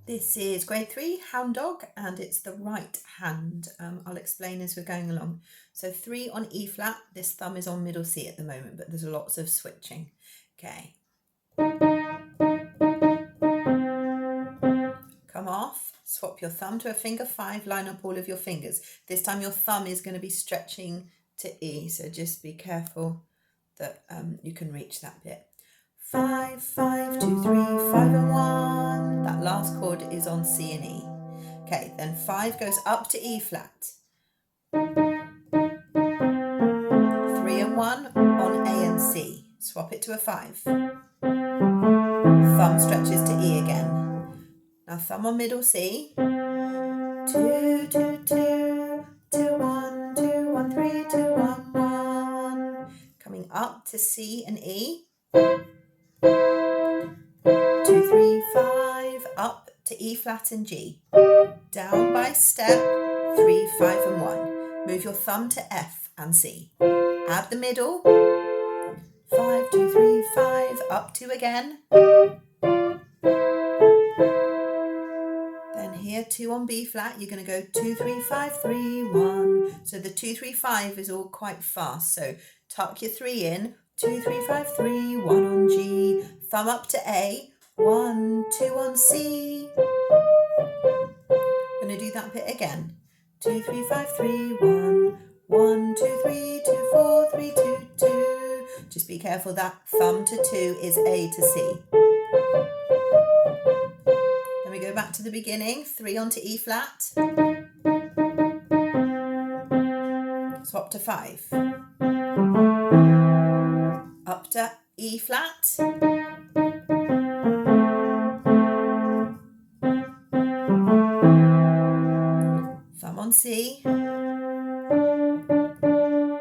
This is grade 3 hound dog and it's the right hand. I'll explain as we're going along. So 3 on E flat, this thumb is on middle C at the moment, but there's lots of switching. Okay. Come off, swap your thumb to a finger 5, line up all of your fingers. This time your thumb is going to be stretching to E, so just be careful that you can reach that bit. 5, 5, 2, 3, 5 and 1. That last chord is on C and E. Okay, then 5 goes up to E flat. 3 and 1 on A and C. Swap it to a 5. Thumb stretches to E again. Now thumb on middle C. 2, 2, 2, 2, 1, 2, 1, 3, 2, 1, 1. Coming up to C and E. 2, 3, 5, up to E flat and G. Down by step, 3, 5 and 1. Move your thumb to F and C. Add the middle. 5, 2, 3, 5, up 2 again. Then here 2 on B flat, you're going to go 2, 3, 5, 3, 1. So the 2, 3, 5 is all quite fast. So tuck your 3 in. 2, 3, 5, 3, 1 on G. Thumb up to A. 1, 2 on C. I'm going to do that bit again. 2, 3, 5, 3, 1. 1, 2, 3, 2, 4, 3, 2, 2. Just be careful that thumb to 2 is A to C. Then we go back to the beginning. 3 onto E flat. Swap to 5. Up to E flat. Thumb on C.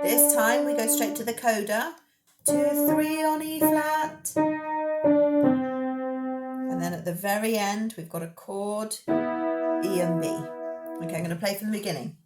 This time we go straight to the coda. 2, 3 on E flat. And then at the very end, we've got a chord, E and B. Okay, I'm going to play from the beginning.